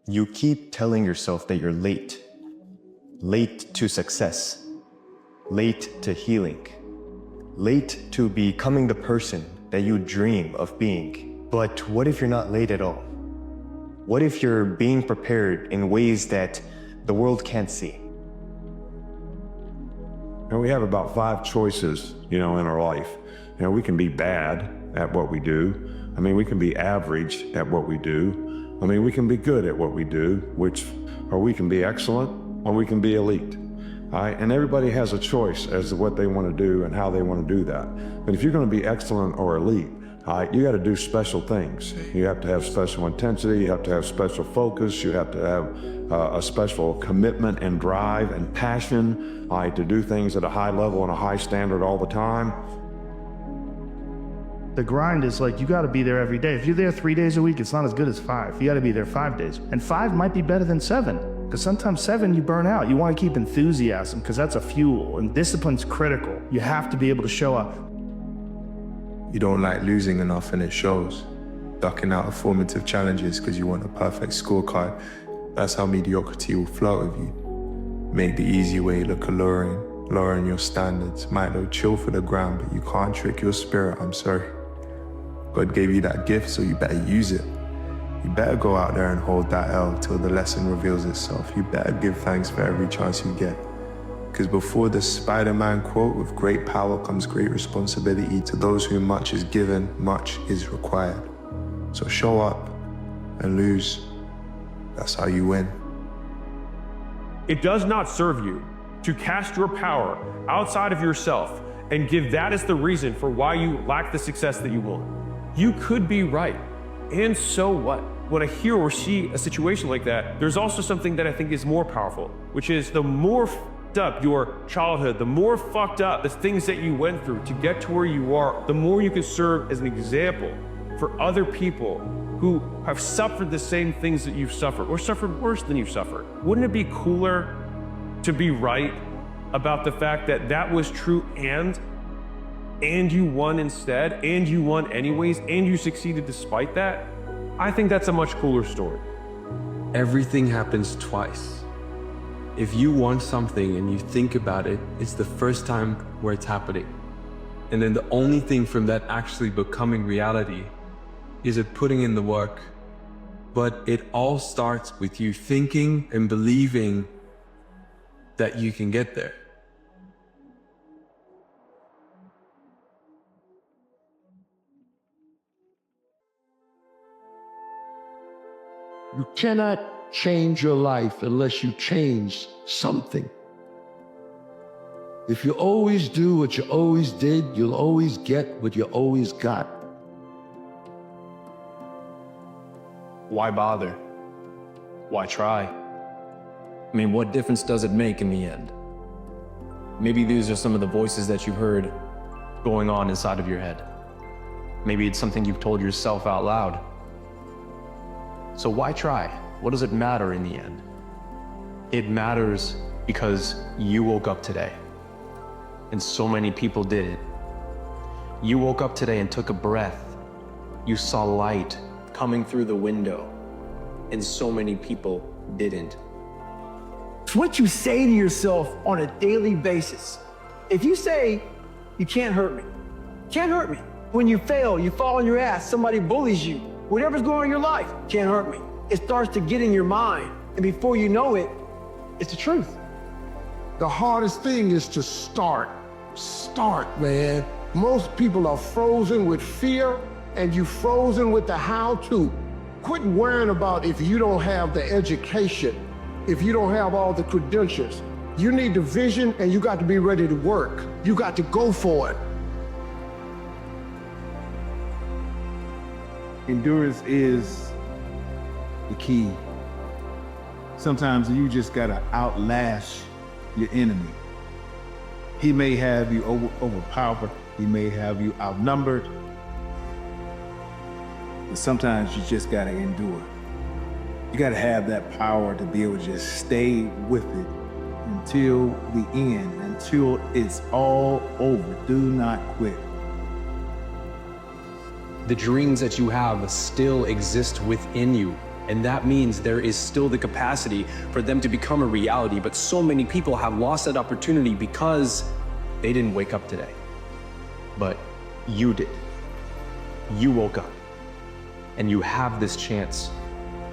You keep telling yourself that you're late. Late to success. Late to healing. Late to becoming the person that you dream of being. But what if you're not late at all? What if you're being prepared in ways that the world can't see? And we have about 5 choices, in our life. We can be bad at what we do. We can be average at what we do. We can be good at what we do, or we can be excellent, or we can be elite. All right? And everybody has a choice as to what they want to do and how they want to do that. But if you're going to be excellent or elite, all right, you got to do special things. You have to have special intensity. You have to have special focus. You have to have a special commitment and drive and passion, all right, to do things at a high level and a high standard all the time. The grind is like, you got to be there every day. If you're there 3 days a week, it's not as good as 5. You got to be there 5 days. And 5 might be better than 7, because sometimes 7 you burn out. You want to keep enthusiasm, because that's a fuel, and discipline's critical. You have to be able to show up. You don't like losing enough, and it shows. Ducking out of formative challenges because you want a perfect scorecard. That's how mediocrity will flirt with you. Make the easy way look alluring, lowering your standards. Might look chill for the ground, but you can't trick your spirit, I'm sorry. God gave you that gift, so you better use it. You better go out there and hold that L till the lesson reveals itself. You better give thanks for every chance you get. Because before the Spider-Man quote, with great power comes great responsibility. To those whom much is given, much is required. So show up and lose. That's how you win. It does not serve you to cast your power outside of yourself and give that as the reason for why you lack the success that you want. You could be right, and so what? When I hear or see a situation like that, there's also something that I think is more powerful, which is the more up your childhood, the more fucked up the things that you went through to get to where you are, the more you can serve as an example for other people who have suffered the same things that you've suffered, or suffered worse than you've suffered. Wouldn't it be cooler to be right about the fact that that was true and you won instead, and you won anyways, and you succeeded despite that? I think that's a much cooler story. Everything happens twice. If you want something and you think about it, it's the first time where it's happening. And then the only thing from that actually becoming reality is it putting in the work. But it all starts with you thinking and believing that you can get there. You cannot change your life unless you change something. If you always do what you always did, you'll always get what you always got. Why bother? Why try? What difference does it make in the end? Maybe these are some of the voices that you've heard going on inside of your head. Maybe it's something you've told yourself out loud. So why try? What does it matter in the end? It matters because you woke up today, and so many people did it. You woke up today and took a breath. You saw light coming through the window, and so many people didn't. It's what you say to yourself on a daily basis. If you say, you can't hurt me, can't hurt me. When you fail, you fall on your ass, somebody bullies you, whatever's going on in your life, can't hurt me. It starts to get in your mind, and before you know it, it's the truth. The hardest thing is to start. Start, man. Most people are frozen with fear, and you frozen with the how-to. Quit worrying about if you don't have the education, if you don't have all the credentials. You need the vision, and you got to be ready to work. You got to go for it. Endurance is the key. Sometimes you just gotta outlast your enemy. He may have you overpowered, he may have you outnumbered, but sometimes you just gotta endure. You gotta have that power to be able to just stay with it until the end, until it's all over. Do not quit. The dreams that you have still exist within you. And that means there is still the capacity for them to become a reality, but so many people have lost that opportunity because they didn't wake up today. But you did. You woke up. And you have this chance.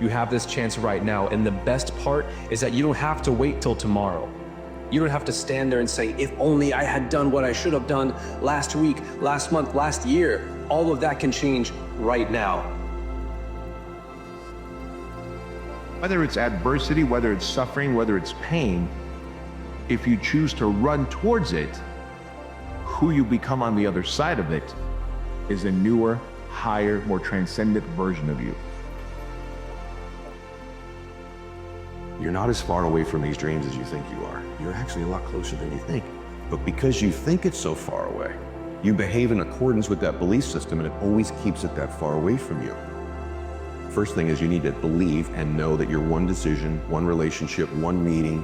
You have this chance right now. And the best part is that you don't have to wait till tomorrow. You don't have to stand there and say, if only I had done what I should have done last week, last month, last year. All of that can change right now. Whether it's adversity, whether it's suffering, whether it's pain, if you choose to run towards it, who you become on the other side of it is a newer, higher, more transcendent version of you. You're not as far away from these dreams as you think you are. You're actually a lot closer than you think. But because you think it's so far away, you behave in accordance with that belief system, and it always keeps it that far away from you. First thing is you need to believe and know that you're one decision, one relationship, one meeting,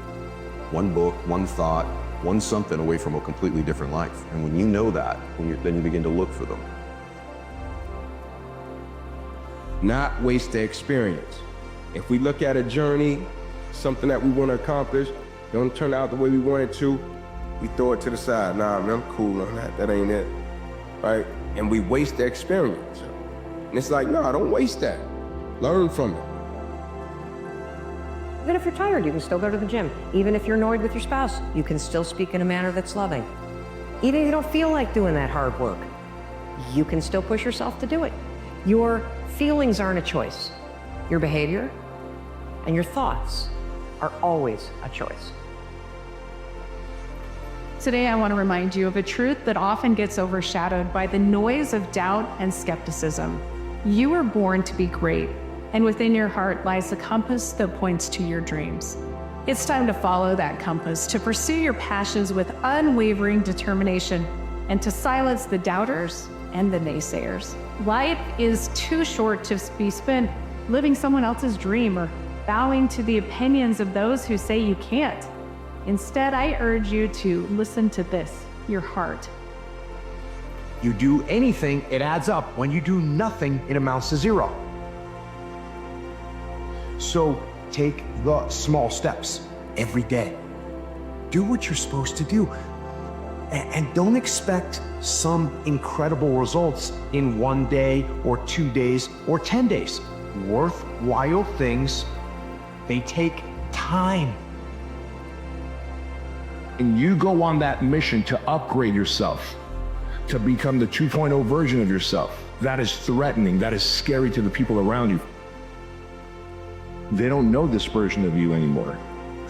one book, one thought, one something away from a completely different life. And when you know that, then you begin to look for them. Not waste the experience. If we look at a journey, something that we want to accomplish, don't turn out the way we want it to, we throw it to the side. Nah, man, I'm cool on that. That ain't it, right? And we waste the experience. And it's like, nah, don't waste that. Learn from it. Even if you're tired, you can still go to the gym. Even if you're annoyed with your spouse, you can still speak in a manner that's loving. Even if you don't feel like doing that hard work, you can still push yourself to do it. Your feelings aren't a choice. Your behavior and your thoughts are always a choice. Today, I want to remind you of a truth that often gets overshadowed by the noise of doubt and skepticism. You were born to be great, and within your heart lies the compass that points to your dreams. It's time to follow that compass, to pursue your passions with unwavering determination, and to silence the doubters and the naysayers. Life is too short to be spent living someone else's dream or bowing to the opinions of those who say you can't. Instead, I urge you to listen to this, your heart. You do anything, it adds up. When you do nothing, it amounts to zero. So take the small steps every day. Do what you're supposed to do. And don't expect some incredible results in 1 day or 2 days or 10 days. Worthwhile things, they take time. And you go on that mission to upgrade yourself, to become the 2.0 version of yourself. That is threatening, that is scary to the people around you. They don't know this version of you anymore.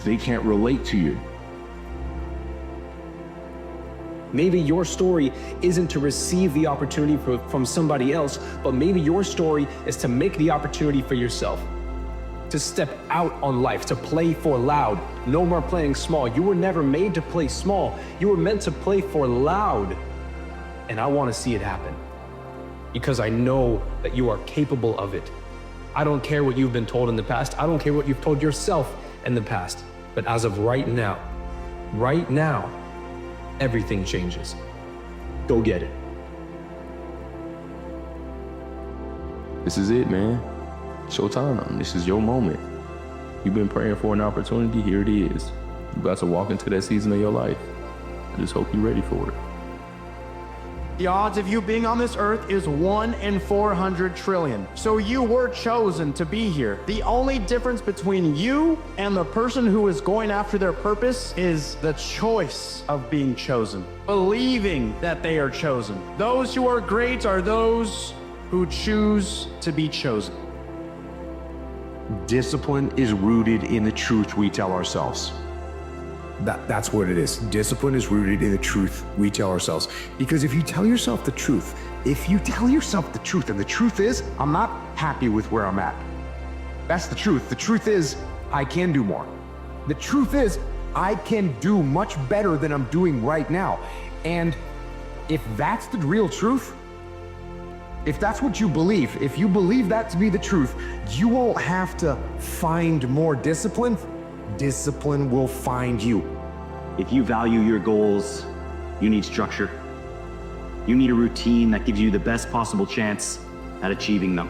They can't relate to you. Maybe your story isn't to receive the opportunity from somebody else, but maybe your story is to make the opportunity for yourself. To step out on life, to play for loud. No more playing small. You were never made to play small. You were meant to play for loud. And I want to see it happen. Because I know that you are capable of it. I don't care what you've been told in the past. I don't care what you've told yourself in the past. But as of right now, everything changes. Go get it. This is it, man. Showtime. This is your moment. You've been praying for an opportunity. Here it is. You about to walk into that season of your life. I just hope you're ready for it. The odds of you being on this earth is 1 in 400 trillion. So you were chosen to be here. The only difference between you and the person who is going after their purpose is the choice of being chosen. Believing that they are chosen. Those who are great are those who choose to be chosen. Discipline is rooted in the truth we tell ourselves. That's what it is. Discipline is rooted in the truth we tell ourselves. Because if you tell yourself the truth, and the truth is, I'm not happy with where I'm at. That's the truth. The truth is, I can do more. The truth is, I can do much better than I'm doing right now. And if that's the real truth, if that's what you believe, if you believe that to be the truth, you won't have to find more discipline. Discipline will find you. If you value your goals, you need structure. You need a routine that gives you the best possible chance at achieving them.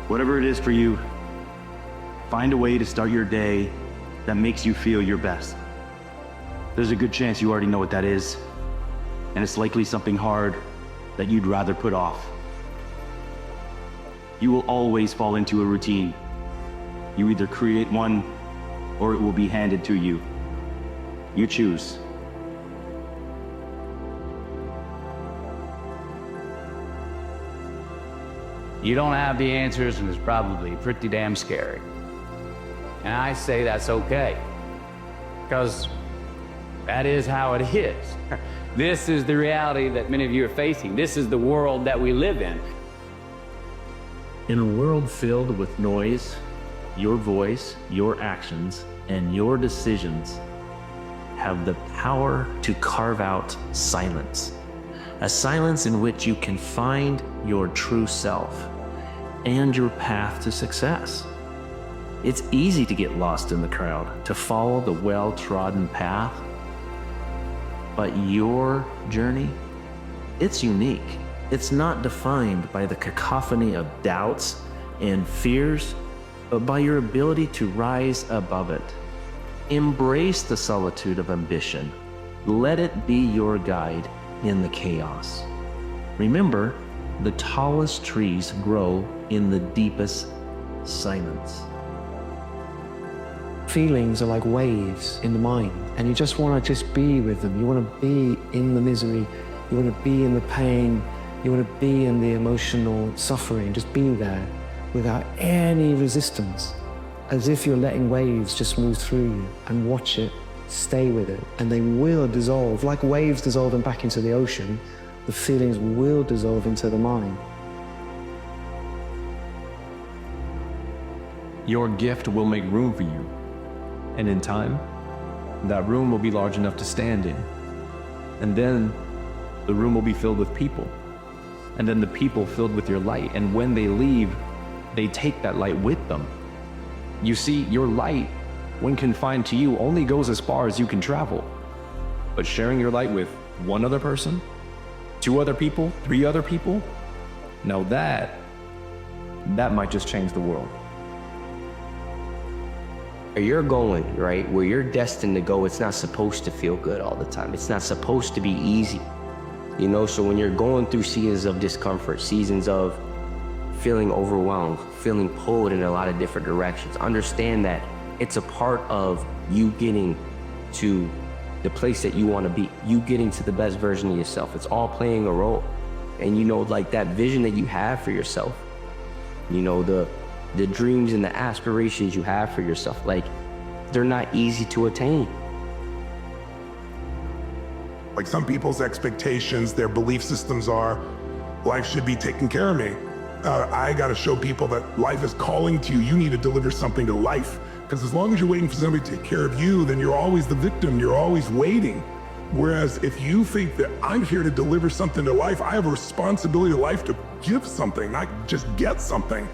Whatever it is for you, Find a way to start your day that makes you feel your best. There's a good chance you already know what that is, and it's likely something hard that you'd rather put off. You will always fall into a routine. You either create one, or it will be handed to you. You choose. You don't have the answers, and it's probably pretty damn scary. And I say that's okay, because that is how it is. This is the reality that many of you are facing. This is the world that we live in. In a world filled with noise, your voice, your actions, and your decisions have the power to carve out silence. A silence in which you can find your true self and your path to success. It's easy to get lost in the crowd, to follow the well-trodden path. But your journey, it's unique. It's not defined by the cacophony of doubts and fears, but by your ability to rise above it. Embrace the solitude of ambition. Let it be your guide in the chaos. Remember, the tallest trees grow in the deepest silence. Feelings are like waves in the mind, and you just want to just be with them. You want to be in the misery. You want to be in the pain. You want to be in the emotional suffering. Just be there without any resistance, as if you're letting waves just move through you, and watch it, stay with it, and they will dissolve. Like waves dissolving back into the ocean, the feelings will dissolve into the mind. Your gift will make room for you. And in time, that room will be large enough to stand in. And then the room will be filled with people. And then the people filled with your light. And when they leave, they take that light with them. You see, your light, when confined to you, only goes as far as you can travel. But sharing your light with one other person, 2 other people, 3 other people, now that might just change the world. Where you're going, right? Where you're destined to go, it's not supposed to feel good all the time. It's not supposed to be easy. You know, so when you're going through seasons of discomfort, seasons of feeling overwhelmed, feeling pulled in a lot of different directions, understand that it's a part of you getting to the place that you want to be, you getting to the best version of yourself. It's all playing a role. And you know, like that vision that you have for yourself, you know, the dreams and the aspirations you have for yourself, like, they're not easy to attain. Like some people's expectations, their belief systems are, life should be taking care of me. I got to show people that life is calling to you. You need to deliver something to life. Because as long as you're waiting for somebody to take care of you, then you're always the victim. You're always waiting. Whereas if you think that I'm here to deliver something to life, I have a responsibility to life to give something, not just get something.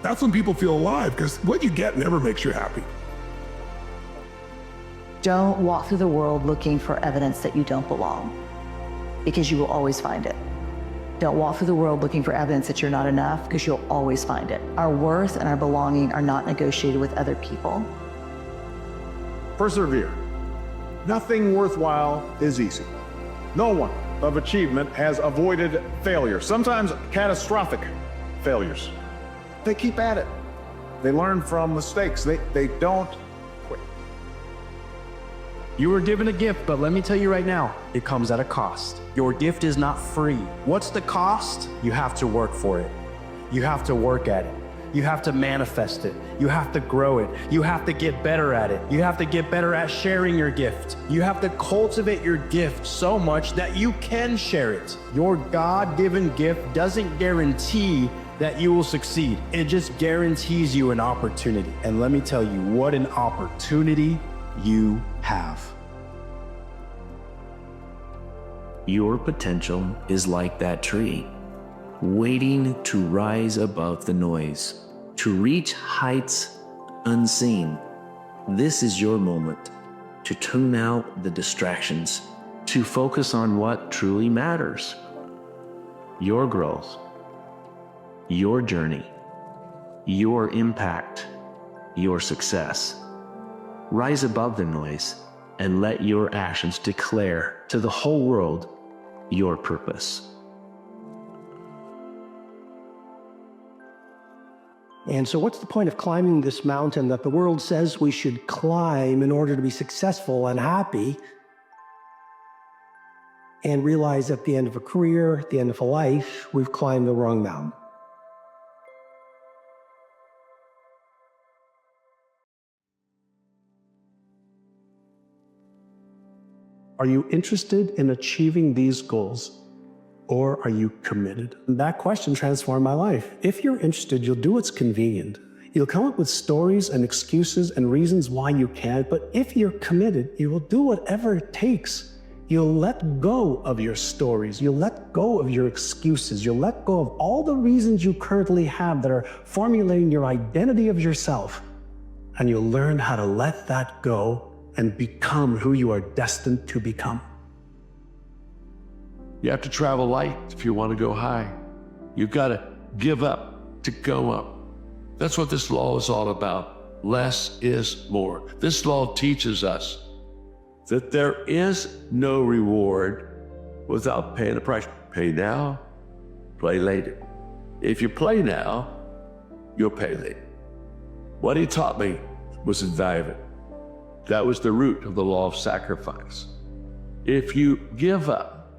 That's when people feel alive, because what you get never makes you happy. Don't walk through the world looking for evidence that you don't belong, because you will always find it. Don't walk through the world looking for evidence that you're not enough, because you'll always find it. Our worth and our belonging are not negotiated with other people. Persevere. Nothing worthwhile is easy. No one of achievement has avoided failure, sometimes catastrophic failures. They keep at it. They learn from mistakes. They don't quit. You were given a gift, but let me tell you right now, it comes at a cost. Your gift is not free. What's the cost? You have to work for it. You have to work at it. You have to manifest it. You have to grow it. You have to get better at it. You have to get better at sharing your gift. You have to cultivate your gift so much that you can share it. Your God-given gift doesn't guarantee that you will succeed. It just guarantees you an opportunity. And let me tell you what an opportunity you have. Your potential is like that tree, waiting to rise above the noise, to reach heights unseen. This is your moment to tune out the distractions, to focus on what truly matters. Your growth, your journey, your impact, your success. Rise above the noise and let your actions declare to the whole world your purpose. And so what's the point of climbing this mountain that the world says we should climb in order to be successful and happy, and realize at the end of a career, at the end of a life, we've climbed the wrong mountain? Are you interested in achieving these goals, or are you committed? That question transformed my life. If you're interested, you'll do what's convenient. You'll come up with stories and excuses and reasons why you can't, but if you're committed, you will do whatever it takes. You'll let go of your stories. You'll let go of your excuses. You'll let go of all the reasons you currently have that are formulating your identity of yourself. And you'll learn how to let that go and become who you are destined to become. You have to travel light if you want to go high. You've got to give up to go up. That's what this law is all about. Less is more. This law teaches us that there is no reward without paying a price. Pay now, play later. If you play now, you'll pay later. What he taught me was invaluable. That was the root of the law of sacrifice. If you give up,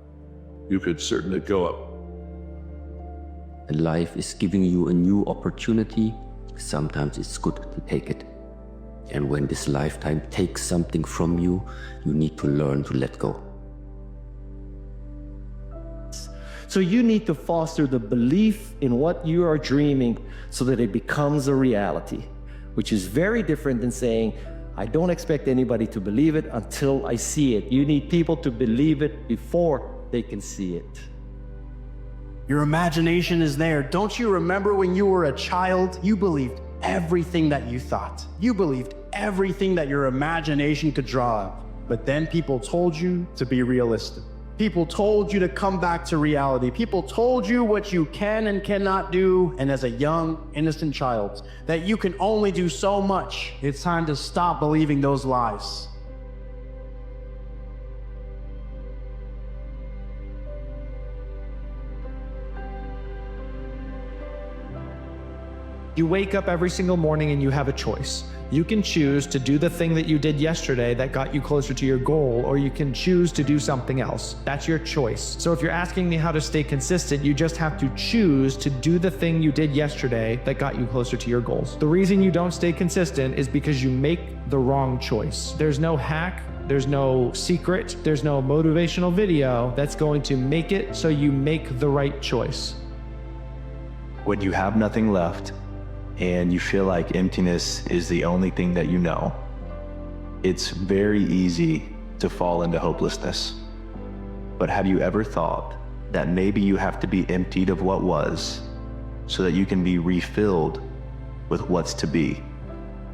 you could certainly go up. And life is giving you a new opportunity. Sometimes it's good to take it. And when this lifetime takes something from you, you need to learn to let go. So you need to foster the belief in what you are dreaming so that it becomes a reality, which is very different than saying, I don't expect anybody to believe it until I see it. You need people to believe it before they can see it. Your imagination is there. Don't you remember when you were a child? You believed everything that you thought. You believed everything that your imagination could draw up. But then people told you to be realistic. People told you to come back to reality. People told you what you can and cannot do. And as a young, innocent child, that you can only do so much. It's time to stop believing those lies. You wake up every single morning and you have a choice. You can choose to do the thing that you did yesterday that got you closer to your goal, or you can choose to do something else. That's your choice. So if you're asking me how to stay consistent, you just have to choose to do the thing you did yesterday that got you closer to your goals. The reason you don't stay consistent is because you make the wrong choice. There's no hack, there's no secret, there's no motivational video that's going to make it so you make the right choice. When you have nothing left, and you feel like emptiness is the only thing that you know, it's very easy to fall into hopelessness. But have you ever thought that maybe you have to be emptied of what was so that you can be refilled with what's to be?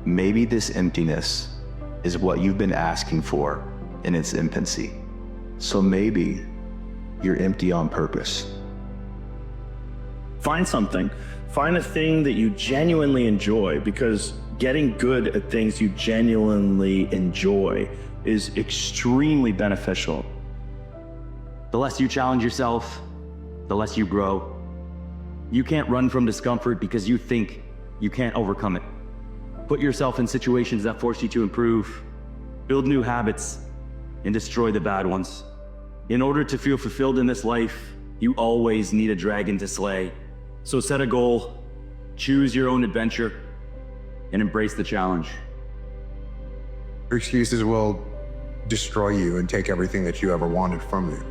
Maybe this emptiness is what you've been asking for in its infancy. So maybe you're empty on purpose. Find something. Find a thing that you genuinely enjoy, because getting good at things you genuinely enjoy is extremely beneficial. The less you challenge yourself, the less you grow. You can't run from discomfort because you think you can't overcome it. Put yourself in situations that force you to improve, build new habits, and destroy the bad ones. In order to feel fulfilled in this life, you always need a dragon to slay. So set a goal, choose your own adventure, and embrace the challenge. Your excuses will destroy you and take everything that you ever wanted from you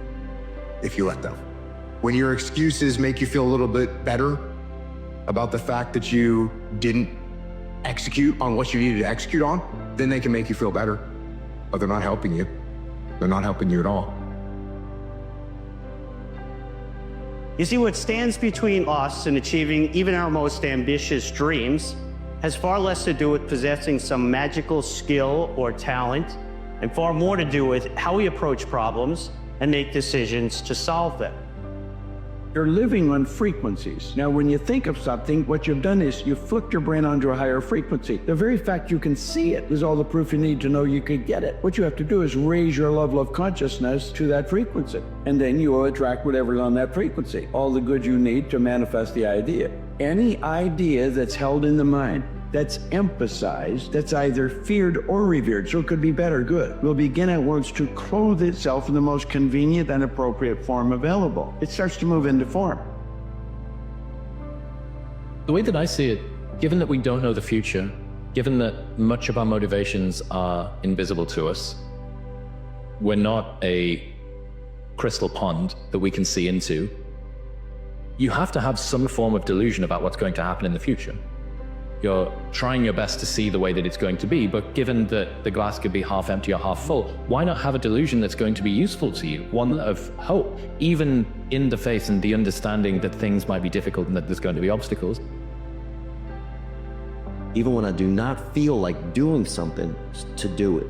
if you let them. When your excuses make you feel a little bit better about the fact that you didn't execute on what you needed to execute on, then they can make you feel better. But they're not helping you. They're not helping you at all. You see, what stands between us and achieving even our most ambitious dreams has far less to do with possessing some magical skill or talent, and far more to do with how we approach problems and make decisions to solve them. You're living on frequencies. Now, when you think of something, what you've done is you've flipped your brain onto a higher frequency. The very fact you can see it is all the proof you need to know you could get it. What you have to do is raise your level of consciousness to that frequency. And then you will attract whatever's on that frequency, all the good you need to manifest the idea. Any idea that's held in the mind, that's emphasized, that's either feared or revered, so it could be bad or good, will begin at once to clothe itself in the most convenient and appropriate form available. It starts to move into form. The way that I see it, given that we don't know the future, given that much of our motivations are invisible to us, we're not a crystal pond that we can see into, you have to have some form of delusion about what's going to happen in the future. You're trying your best to see the way that it's going to be, but given that the glass could be half empty or half full, why not have a delusion that's going to be useful to you, one of hope, even in the face and the understanding that things might be difficult and that there's going to be obstacles. Even when I do not feel like doing something, to do it.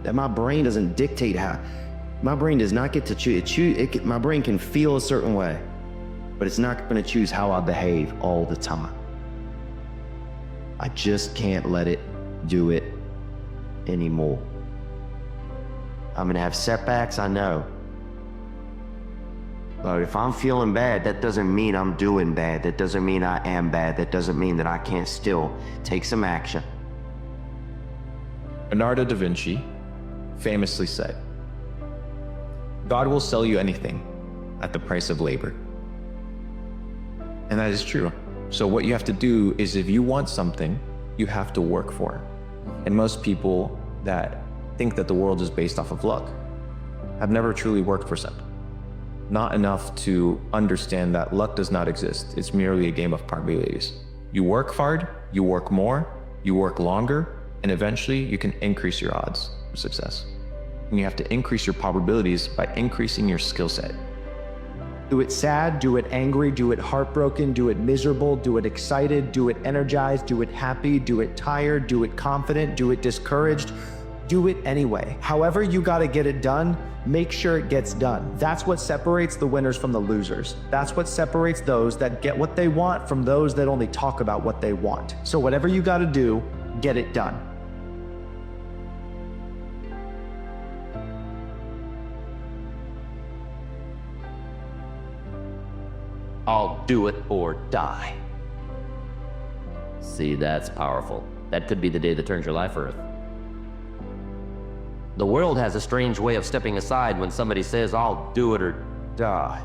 That my brain doesn't dictate how. My brain does not get to choose. My brain can feel a certain way, but it's not going to choose how I behave all the time. I just can't let it do it anymore. I'm gonna have setbacks, I know. But if I'm feeling bad, that doesn't mean I'm doing bad. That doesn't mean I am bad. That doesn't mean that I can't still take some action. Leonardo da Vinci famously said, "God will sell you anything at the price of labor." And that is true. So what you have to do is, if you want something, you have to work for it. And most people that think that the world is based off of luck have never truly worked for something. Not enough to understand that luck does not exist. It's merely a game of probabilities. You work hard, you work more, you work longer, and eventually you can increase your odds of success. And you have to increase your probabilities by increasing your skill set. Do it sad, do it angry, do it heartbroken, do it miserable, do it excited, do it energized, do it happy, do it tired, do it confident, do it discouraged. Do it anyway. However you gotta get it done, make sure it gets done. That's what separates the winners from the losers. That's what separates those that get what they want from those that only talk about what they want. So whatever you gotta do, get it done. I'll do it or die. See, that's powerful. That could be the day that turns your life earth. The world has a strange way of stepping aside when somebody says, "I'll do it or die."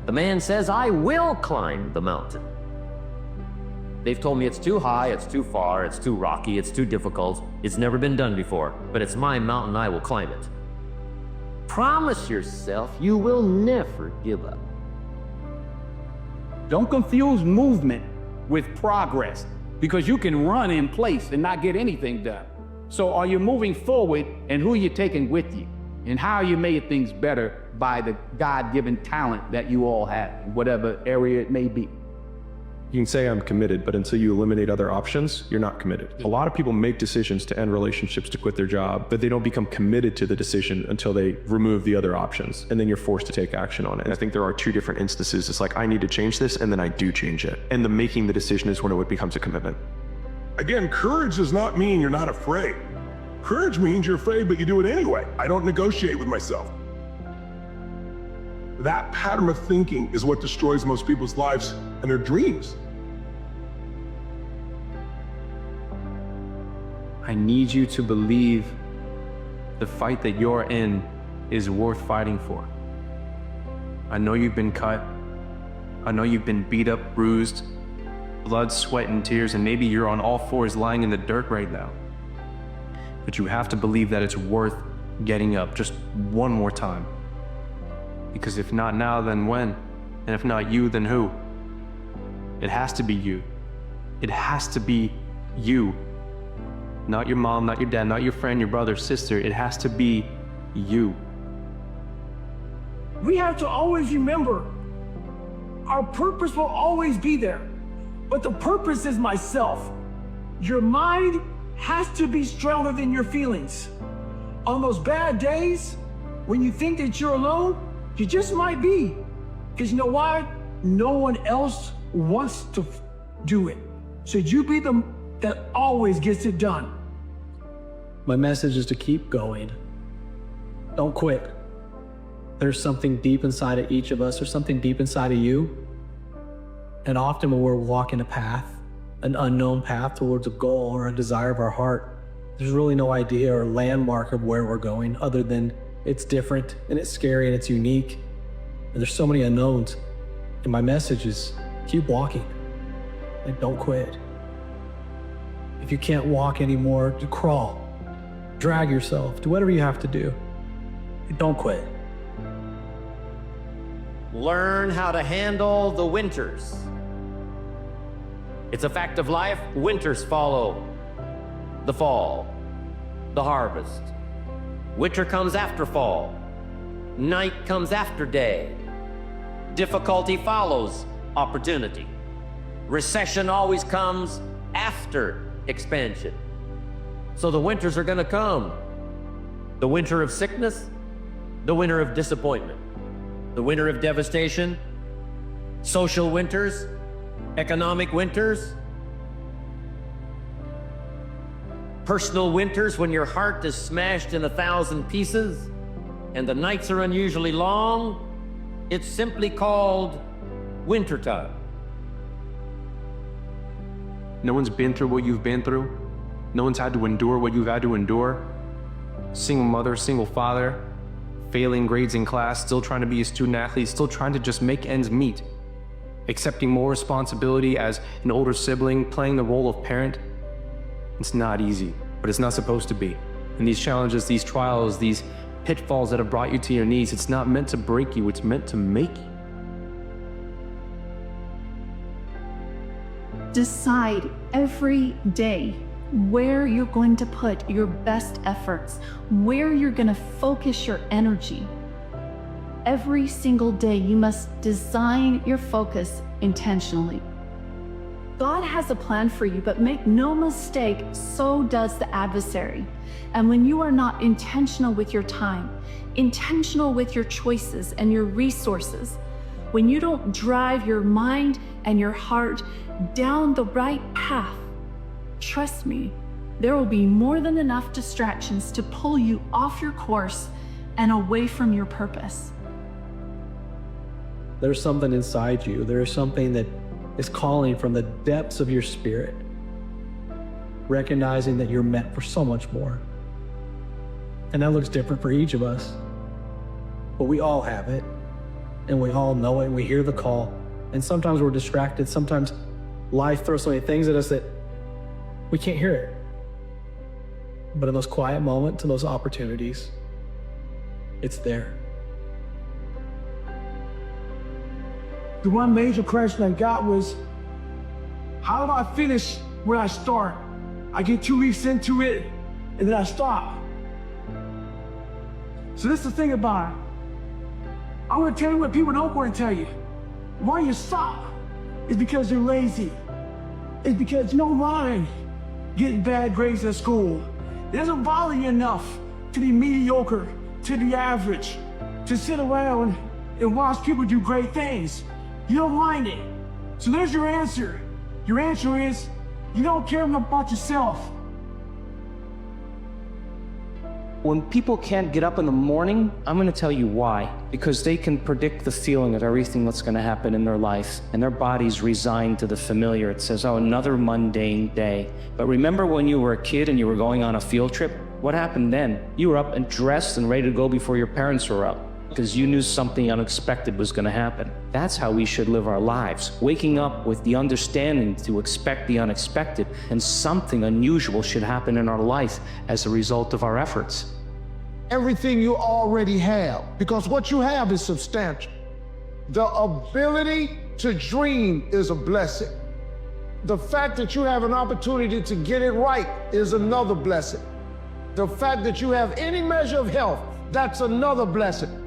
The man says, "I will climb the mountain." They've told me it's too high, it's too far, it's too rocky, it's too difficult, it's never been done before, but it's my mountain, I will climb it. Promise yourself you will never give up. Don't confuse movement with progress, because you can run in place and not get anything done. So are you moving forward, and who are you taking with you? And how are you making things better by the God-given talent that you all have, in whatever area it may be? You can say I'm committed, but until you eliminate other options, you're not committed. A lot of people make decisions to end relationships, to quit their job, but they don't become committed to the decision until they remove the other options, and then you're forced to take action on it. And I think there are two different instances. It's like, I need to change this, and then I do change it. And the making the decision is when it becomes a commitment. Again, courage does not mean you're not afraid. Courage means you're afraid, but you do it anyway. I don't negotiate with myself. That pattern of thinking is what destroys most people's lives and their dreams. I need you to believe the fight that you're in is worth fighting for. I know you've been cut. I know you've been beat up, bruised, blood, sweat, and tears, and maybe you're on all fours lying in the dirt right now. But you have to believe that it's worth getting up just one more time. Because if not now, then when? And if not you, then who? It has to be you. It has to be you. Not your mom, not your dad, not your friend, your brother, sister. It has to be you. We have to always remember our purpose will always be there, but the purpose is myself. Your mind has to be stronger than your feelings. On those bad days, When you think that you're alone, you just might be. Because you know why? No one else wants to do it. So you be the that always gets it done. My message is to keep going. Don't quit. There's something deep inside of each of us, or something deep inside of you. And often when we're walking a path, an unknown path towards a goal or a desire of our heart, there's really no idea or landmark of where we're going other than it's different and it's scary and it's unique. And there's so many unknowns. And my message is keep walking and don't quit. If you can't walk anymore, crawl, drag yourself, do whatever you have to do. And don't quit. Learn how to handle the winters. It's a fact of life. Winters follow the fall, the harvest. Winter comes after fall. Night comes after day. Difficulty follows opportunity. Recession always comes after expansion. So the winters are going to come. The winter of sickness, the winter of disappointment, the winter of devastation, social winters, economic winters, personal winters when your heart is smashed in 1,000 pieces and the nights are unusually long. It's simply called wintertime. No one's been through what you've been through. No one's had to endure what you've had to endure. Single mother, single father, failing grades in class, still trying to be a student athlete, still trying to just make ends meet. Accepting more responsibility as an older sibling, playing the role of parent. It's not easy, but it's not supposed to be. And these challenges, these trials, these pitfalls that have brought you to your knees, it's not meant to break you, it's meant to make you. Decide every day where you're going to put your best efforts, where you're going to focus your energy. Every single day, you must design your focus intentionally. God has a plan for you, but make no mistake, so does the adversary. And when you are not intentional with your time, intentional with your choices and your resources, when you don't drive your mind and your heart down the right path, trust me, there will be more than enough distractions to pull you off your course and away from your purpose. There's something inside you. There's something that is calling from the depths of your spirit, recognizing that you're meant for so much more. And that looks different for each of us, but we all have it, and we all know it, and we hear the call. And sometimes we're distracted. Sometimes life throws so many things at us that we can't hear it. But in those quiet moments and those opportunities, it's there. The one major question I got was, how do I finish where I start? I get 2 weeks into it, and then I stop. So this is the thing about it. I'm gonna tell you what people don't want to tell you. Why you stop is because you're lazy. It's because you don't mind getting bad grades at school. It doesn't bother you enough to be mediocre, to be average, to sit around and watch people do great things. You don't mind it. So there's your answer. Your answer is, you don't care about yourself. When people can't get up in the morning, I'm going to tell you why. Because they can predict the feeling of everything that's going to happen in their life, and their body's resigned to the familiar. It says, oh, another mundane day. But remember when you were a kid and you were going on a field trip? What happened then? You were up and dressed and ready to go before your parents were up, because you knew something unexpected was going to happen. That's how we should live our lives, waking up with the understanding to expect the unexpected, and something unusual should happen in our life as a result of our efforts. Everything you already have, because what you have is substantial. The ability to dream is a blessing. The fact that you have an opportunity to get it right is another blessing. The fact that you have any measure of health, that's another blessing.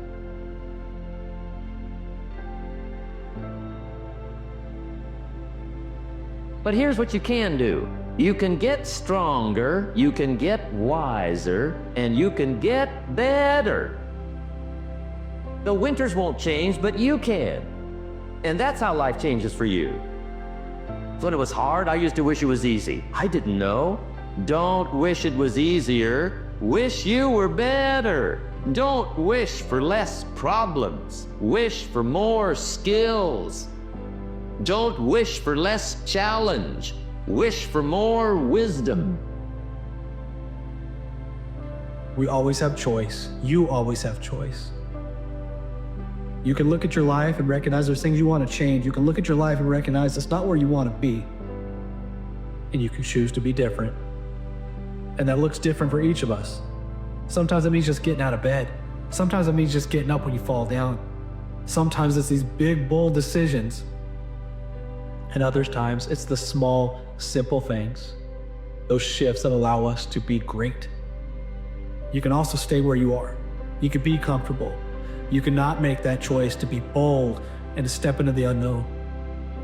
But here's what you can do. You can get stronger, you can get wiser, and you can get better. The winters won't change, but you can. And that's how life changes for you. When it was hard, I used to wish it was easy. I didn't know. Don't wish it was easier. Wish you were better. Don't wish for less problems. Wish for more skills. Don't wish for less challenge. Wish for more wisdom. We always have choice. You always have choice. You can look at your life and recognize there's things you want to change. You can look at your life and recognize it's not where you want to be. And you can choose to be different. And that looks different for each of us. Sometimes it means just getting out of bed. Sometimes it means just getting up when you fall down. Sometimes it's these big, bold decisions. And other times it's the small, simple things, those shifts that allow us to be great. You can also stay where you are. You can be comfortable. You cannot make that choice to be bold and to step into the unknown.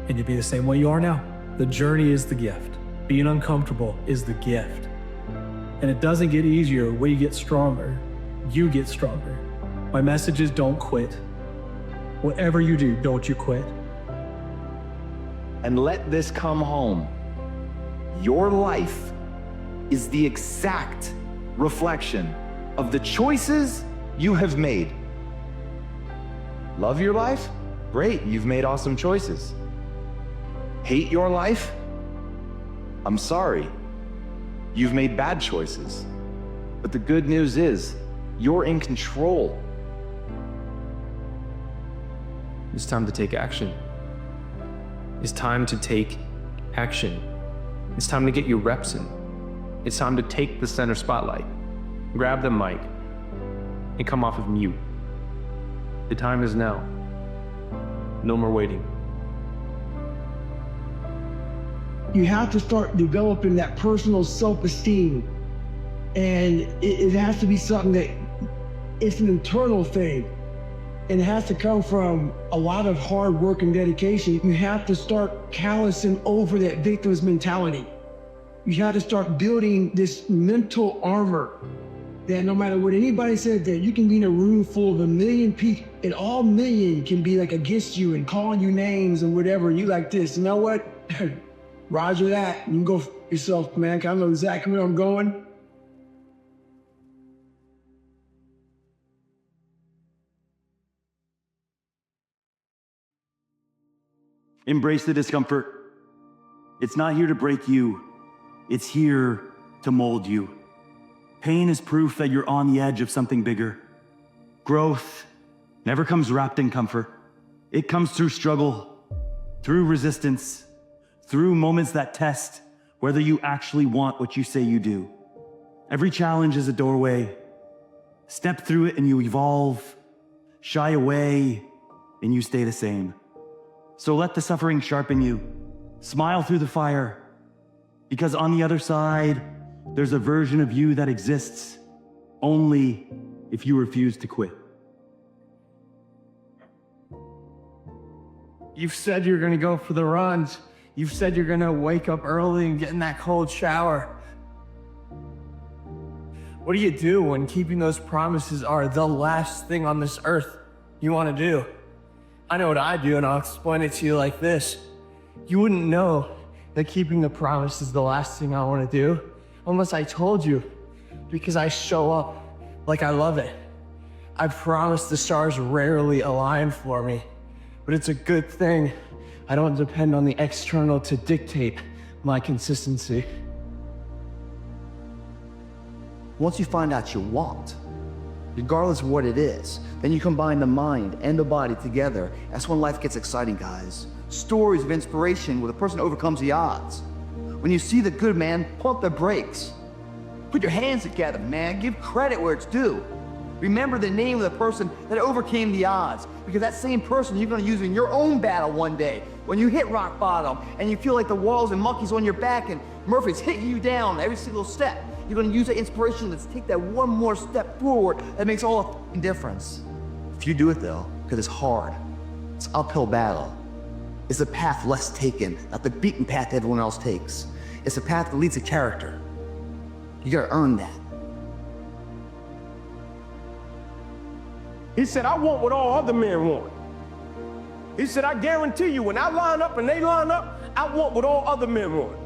And you'll be the same way you are now. The journey is the gift. Being uncomfortable is the gift. And it doesn't get easier when you get stronger. You get stronger. My message is don't quit. Whatever you do, don't you quit. And let this come home. Your life is the exact reflection of the choices you have made. Love your life? Great, you've made awesome choices. Hate your life? I'm sorry, you've made bad choices. But the good news is, you're in control. It's time to take action. It's time to take action. It's time to get your reps in. It's time to take the center spotlight, grab the mic, and come off of mute. The time is now. No more waiting. You have to start developing that personal self-esteem. And it has to be something that it's an internal thing. And it has to come from a lot of hard work and dedication. You have to start callousing over that victim's mentality. You have to start building this mental armor that no matter what anybody says, that you can be in a room full of 1 million people and all million can be like against you and calling you names and whatever. You like this, you know what? Roger that. You can go for yourself, man. I know exactly where I'm going. Embrace the discomfort. It's not here to break you. It's here to mold you. Pain is proof that you're on the edge of something bigger. Growth never comes wrapped in comfort. It comes through struggle, through resistance, through moments that test whether you actually want what you say you do. Every challenge is a doorway. Step through it and you evolve. Shy away and you stay the same. So let the suffering sharpen you. Smile through the fire, because on the other side, there's a version of you that exists only if you refuse to quit. You've said you're gonna go for the runs. You've said you're gonna wake up early and get in that cold shower. What do you do when keeping those promises are the last thing on this earth you wanna do? I know what I do, and I'll explain it to you like this. You wouldn't know that keeping the promise is the last thing I wanna do unless I told you, because I show up like I love it. I promise the stars rarely align for me, but it's a good thing I don't depend on the external to dictate my consistency. Once you find out you want, regardless of what it is, then you combine the mind and the body together. That's when life gets exciting, guys. Stories of inspiration where the person overcomes the odds. When you see the good man, pump the brakes. Put your hands together, man. Give credit where it's due. Remember the name of the person that overcame the odds, because that same person you're gonna use in your own battle one day. When you hit rock bottom and you feel like the walls and monkeys on your back and Murphy's hitting you down every single step, you're gonna use that inspiration. Let's take that one more step forward that makes all the difference. If you do it though, because it's hard, it's an uphill battle. It's a path less taken, not the beaten path everyone else takes. It's a path that leads to character. You gotta earn that. He said, I want what all other men want. He said, I guarantee you, when I line up and they line up, I want what all other men want.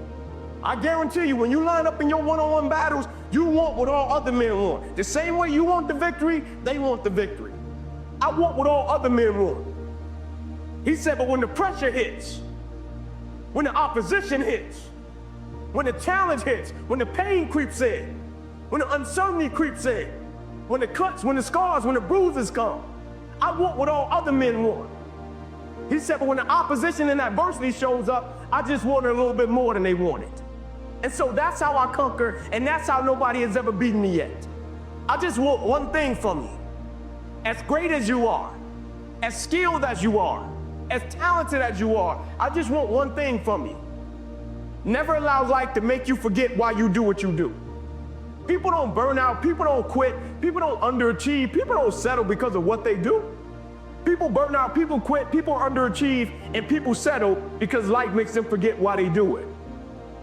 I guarantee you, when you line up in your one-on-one battles, you want what all other men want. The same way you want the victory, they want the victory. I want what all other men want. He said, but when the pressure hits, when the opposition hits, when the challenge hits, when the pain creeps in, when the uncertainty creeps in, when the cuts, when the scars, when the bruises come, I want what all other men want. He said, but when the opposition and adversity shows up, I just want it a little bit more than they wanted. And so that's how I conquer, and that's how nobody has ever beaten me yet. I just want one thing from you. As great as you are, as skilled as you are, as talented as you are, I just want one thing from you. Never allow life to make you forget why you do what you do. People don't burn out, people don't quit, people don't underachieve, people don't settle because of what they do. People burn out, people quit, people underachieve, and people settle because life makes them forget why they do it.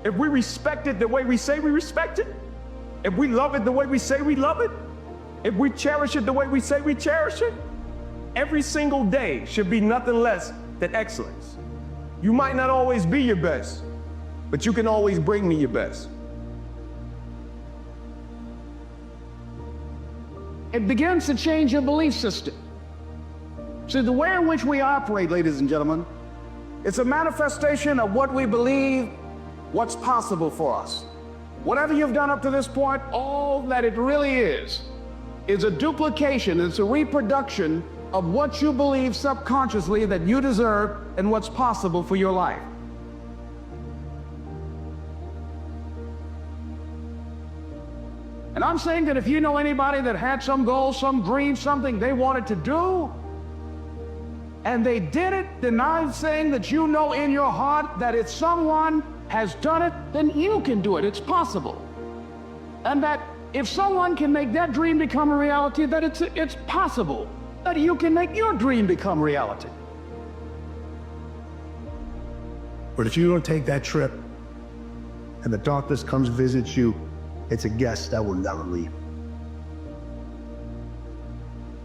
If we respect it the way we say we respect it, if we love it the way we say we love it, if we cherish it the way we say we cherish it, every single day should be nothing less than excellence. You might not always be your best, but you can always bring me your best. It begins to change your belief system. See, the way in which we operate, ladies and gentlemen, it's a manifestation of what we believe, what's possible for us. Whatever you've done up to this point, all that it really is a duplication, it's a reproduction of what you believe subconsciously that you deserve and what's possible for your life. And I'm saying that if you know anybody that had some goal, some dream, something they wanted to do, and they did it, then I'm saying that you know in your heart that if someone has done it, then you can do it. It's possible. And that if someone can make that dream become a reality, that it's possible that you can make your dream become reality. But if you don't take that trip and the darkness comes to visit you, it's a guest that will never leave.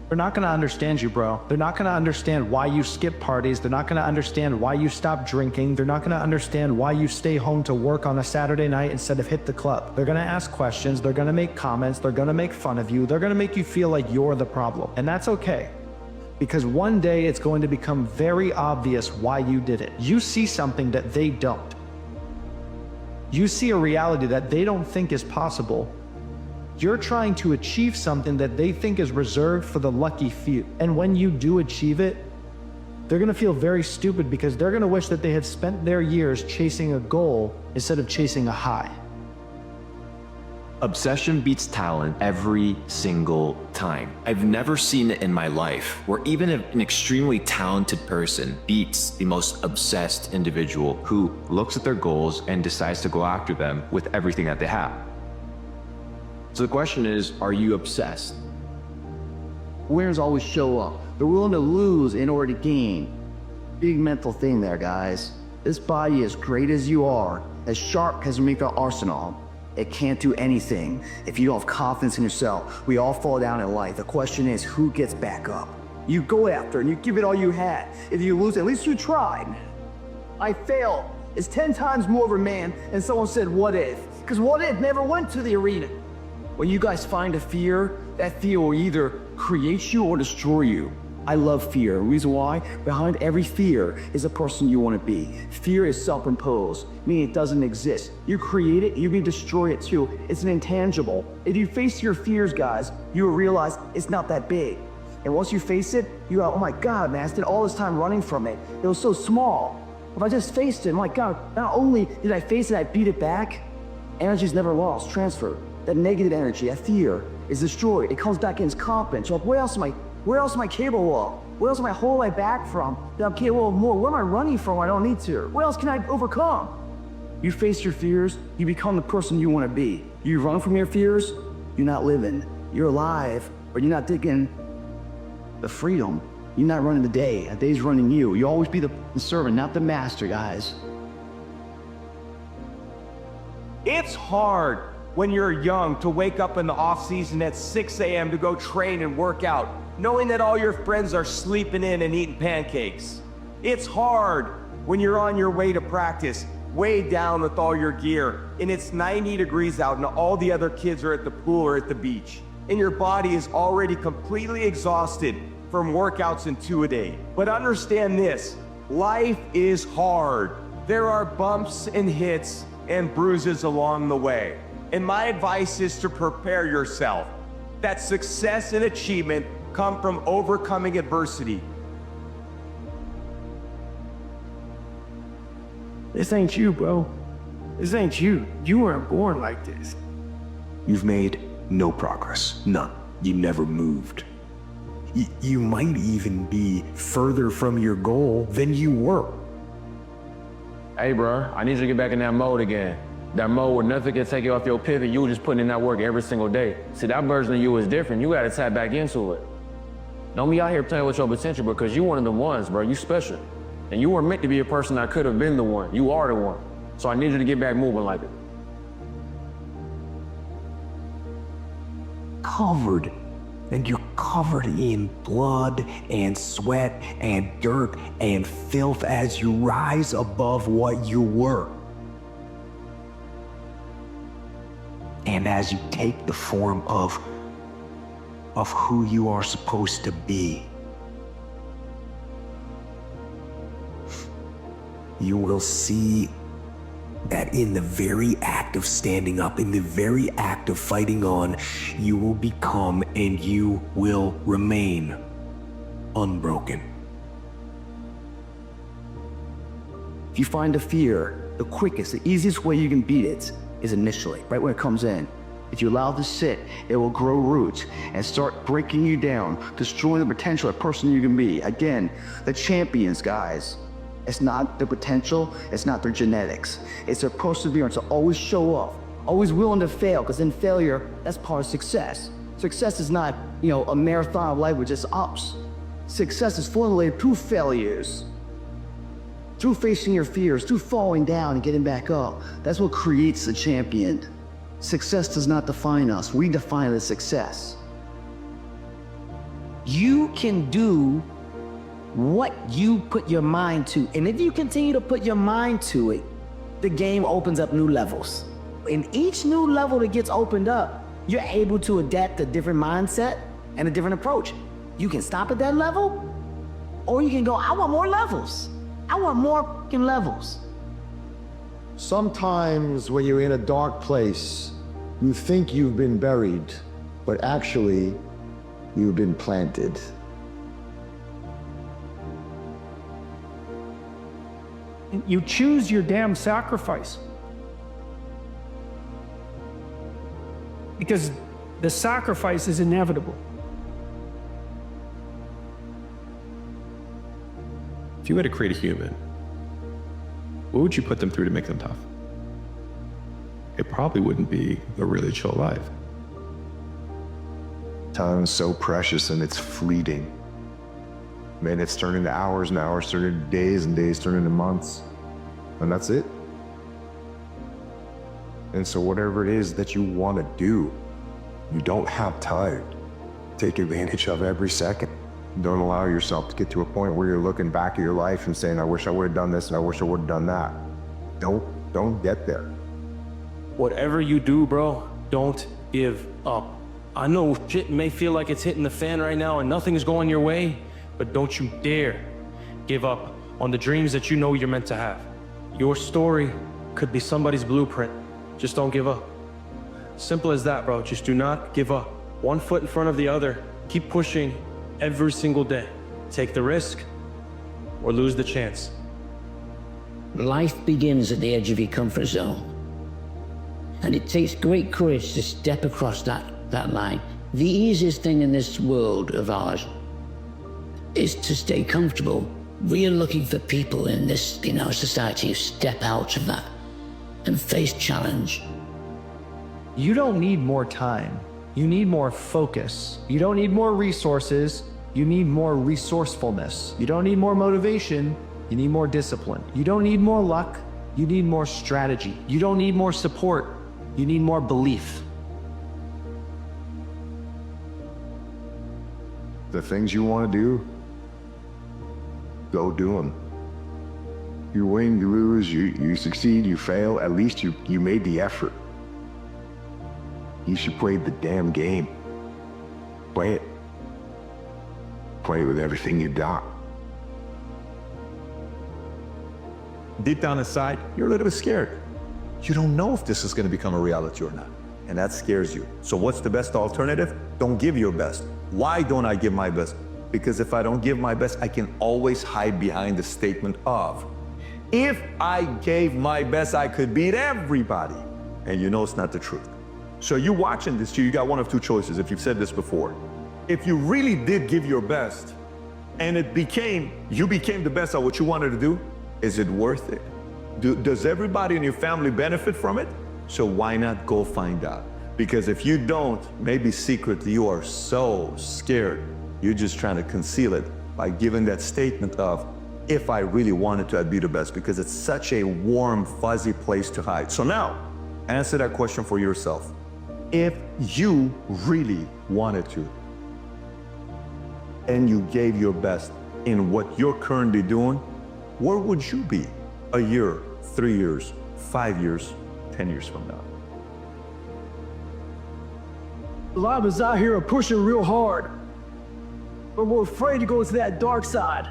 They're not going to understand you, bro. They're not going to understand why you skip parties. They're not going to understand why you stop drinking. They're not going to understand why you stay home to work on a Saturday night instead of hit the club. They're going to ask questions. They're going to make comments. They're going to make fun of you. They're going to make you feel like you're the problem. And that's okay. Because one day it's going to become very obvious why you did it. You see something that they don't. You see a reality that they don't think is possible. You're trying to achieve something that they think is reserved for the lucky few. And when you do achieve it, they're going to feel very stupid because they're going to wish that they had spent their years chasing a goal instead of chasing a high. Obsession beats talent every single time. I've never seen it in my life where even an extremely talented person beats the most obsessed individual who looks at their goals and decides to go after them with everything that they have. So the question is, are you obsessed? Winners always show up. They're willing to lose in order to gain. Big mental thing there, guys. This body, as great as you are, as sharp as you make our arsenal, it can't do anything if you don't have confidence in yourself. We all fall down in life. The question is, who gets back up? You go after and you give it all you had. If you lose, at least you tried. I failed. It's 10 times more of a man than someone said, what if? Because what if never went to the arena. When you guys find a fear, that fear will either create you or destroy you. I love fear. The reason why? Behind every fear is a person you want to be. Fear is self-imposed, meaning it doesn't exist. You create it, you can destroy it too. It's an intangible. If you face your fears, guys, you will realize it's not that big. And once you face it, you go, oh my God, man, I spent all this time running from it. It was so small. If I just faced it, my God, not only did I face it, I beat it back. Energy's never lost, transferred. That negative energy, that fear, is destroyed. It comes back in its confidence. You're like, where else am I capable of? Where else am I holding my back from that I'm capable of more? Where am I running from I don't need to? What else can I overcome? You face your fears, you become the person you want to be. You run from your fears, you're not living. You're alive, but you're not taking the freedom. You're not running the day. A day's running you. You always be the servant, not the master, guys. It's hard when you're young to wake up in the off season at 6 a.m. to go train and work out, knowing that all your friends are sleeping in and eating pancakes. It's hard when you're on your way to practice, way down with all your gear, and it's 90 degrees out and all the other kids are at the pool or at the beach, and your body is already completely exhausted from workouts in 2 a day. But understand this, life is hard. There are bumps and hits and bruises along the way. And my advice is to prepare yourself. That success and achievement come from overcoming adversity. This ain't you, bro. This ain't you. You weren't born like this. You've made no progress. None. You never moved. You might even be further from your goal than you were. Hey, bro, I need you to get back in that mode again. That mode where nothing can take you off your pivot. You were just putting in that work every single day. See, that version of you is different. You gotta tap back into it. Don't be out here playing with your potential because you one of the ones, bro. You special. And you weren't meant to be a person that could have been the one. You are the one. So I need you to get back moving like it. Covered. And you're covered in blood and sweat and dirt and filth as you rise above what you were. And as you take the form of who you are supposed to be, you will see that in the very act of standing up, in the very act of fighting on, you will become and you will remain unbroken. If you find a fear, the quickest, the easiest way you can beat it is initially, right when it comes in. If you allow it to sit, it will grow roots and start breaking you down, destroying the potential of the person you can be. Again, the champions, guys. It's not their potential, it's not their genetics. It's their perseverance to always show up, always willing to fail, because in failure, that's part of success. Success is not, a marathon of life with just ups. Success is formulated through failures, through facing your fears, through falling down and getting back up. That's what creates the champion. Success does not define us, we define the success. You can do what you put your mind to. And if you continue to put your mind to it, the game opens up new levels. In each new level that gets opened up, you're able to adapt a different mindset and a different approach. You can stop at that level, or you can go, I want more levels. I want more fucking levels. Sometimes when you're in a dark place, you think you've been buried, but actually, you've been planted. You choose your damn sacrifice. Because the sacrifice is inevitable. If you had to create a human, what would you put them through to make them tough? It probably wouldn't be a really chill life. Time is so precious and it's fleeting. Man, it's turned into hours and hours, turned into days and days, turned into months. And that's it. And so whatever it is that you want to do, you don't have time. Take advantage of every second. Don't allow yourself to get to a point where you're looking back at your life and saying, I wish I would have done this and I wish I would have done that. Don't get there. Whatever you do, bro, don't give up. I know shit may feel like it's hitting the fan right now and nothing's going your way, but don't you dare give up on the dreams that you know you're meant to have. Your story could be somebody's blueprint. Just don't give up. Simple as that, bro. Just do not give up. One foot in front of the other. Keep pushing every single day. Take the risk or lose the chance. Life begins at the edge of your comfort zone. And it takes great courage to step across that line. The easiest thing in this world of ours is to stay comfortable. We are looking for people in this, society who step out of that and face challenge. You don't need more time. You need more focus. You don't need more resources. You need more resourcefulness. You don't need more motivation. You need more discipline. You don't need more luck. You need more strategy. You don't need more support. You need more belief. The things you want to do, go do them. You win, you lose, you succeed, you fail, at least you made the effort. You should play the damn game. Play it. Play it with everything you got. Deep down inside, you're a little bit scared. You don't know if this is going to become a reality or not. And that scares you. So what's the best alternative? Don't give your best. Why don't I give my best? Because if I don't give my best, I can always hide behind the statement of, if I gave my best, I could beat everybody. And you know it's not the truth. So you watching this, you got one of two choices, if you've said this before. If you really did give your best, and you became the best at what you wanted to do, is it worth it? Does everybody in your family benefit from it? So why not go find out? Because if you don't, maybe secretly you are so scared, you're just trying to conceal it by giving that statement of, if I really wanted to, I'd be the best, because it's such a warm, fuzzy place to hide. So now, answer that question for yourself. If you really wanted to, and you gave your best in what you're currently doing, where would you be a year, 3 years, 5 years, 10 years from now? A lot of us out here are pushing real hard, but we're afraid to go to that dark side.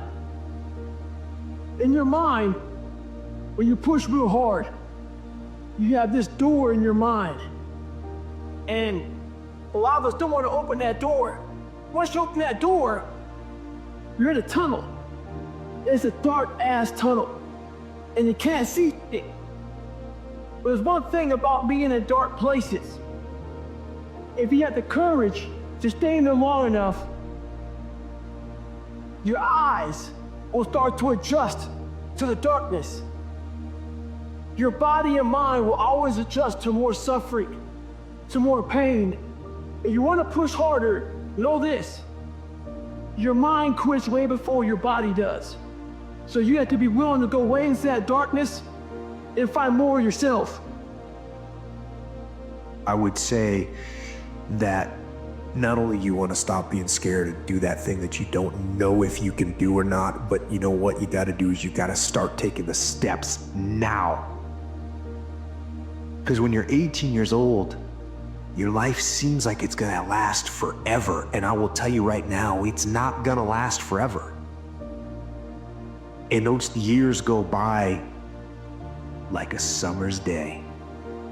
In your mind, when you push real hard, you have this door in your mind. And a lot of us don't want to open that door. Once you open that door, you're in a tunnel. It's a dark-ass tunnel, and you can't see it. But there's one thing about being in dark places. If you have the courage to stay in there long enough, your eyes will start to adjust to the darkness. Your body and mind will always adjust to more suffering, to more pain. If you want to push harder, know this: your mind quits way before your body does. So you have to be willing to go way into that darkness and find more of yourself. I would say that not only you want to stop being scared and do that thing that you don't know if you can do or not, but you know what you got to do is you got to start taking the steps now. Because when you're 18 years old, your life seems like it's gonna last forever. And I will tell you right now, it's not gonna last forever. And those years go by like a summer's day.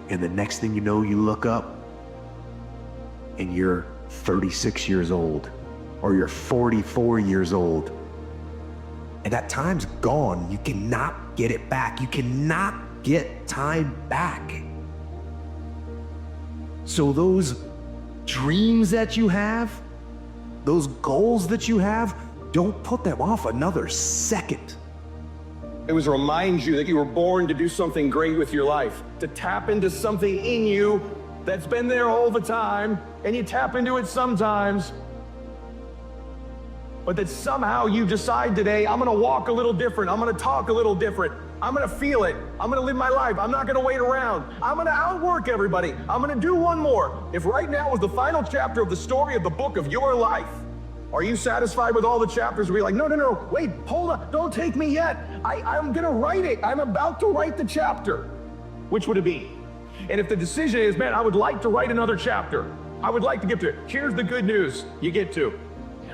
And the next thing you know, you look up and you're 36 years old, or you're 44 years old. And that time's gone. You cannot get it back. You cannot get time back. So those dreams that you have, those goals that you have, don't put them off another second. It was to remind you that you were born to do something great with your life, to tap into something in you that's been there all the time, and you tap into it sometimes, but that somehow you decide today, I'm gonna walk a little different, I'm gonna talk a little different, I'm gonna feel it, I'm gonna live my life, I'm not gonna wait around, I'm gonna outwork everybody, I'm gonna do one more. If right now was the final chapter of the story of the book of your life, are you satisfied with all the chapters where you're like, no, wait, hold on, don't take me yet. I'm gonna write it, I'm about to write the chapter. Which would it be? And if the decision is, man, I would like to write another chapter, I would like to get to it, here's the good news, you get to.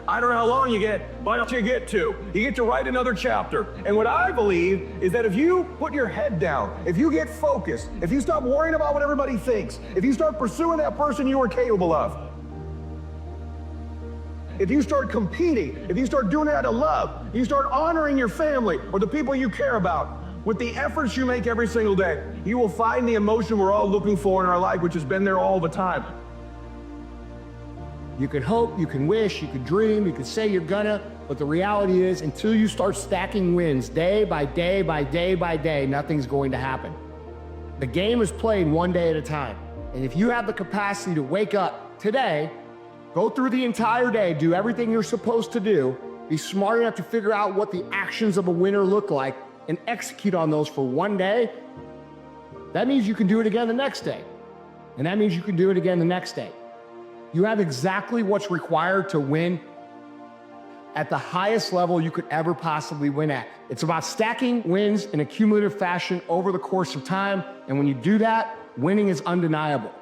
I don't know how long you get, but you get to. You get to write another chapter. And what I believe is that if you put your head down, if you get focused, if you stop worrying about what everybody thinks, if you start pursuing that person you are capable of, if you start competing, if you start doing it out of love, you start honoring your family or the people you care about, with the efforts you make every single day, you will find the emotion we're all looking for in our life, which has been there all the time. You can hope, you can wish, you can dream, you can say you're gonna, but the reality is until you start stacking wins day by day by day by day, nothing's going to happen. The game is played one day at a time. And if you have the capacity to wake up today, go through the entire day, do everything you're supposed to do, be smart enough to figure out what the actions of a winner look like, and execute on those for one day, that means you can do it again the next day. And that means you can do it again the next day. You have exactly what's required to win at the highest level you could ever possibly win at. It's about stacking wins in a cumulative fashion over the course of time. And when you do that, winning is undeniable.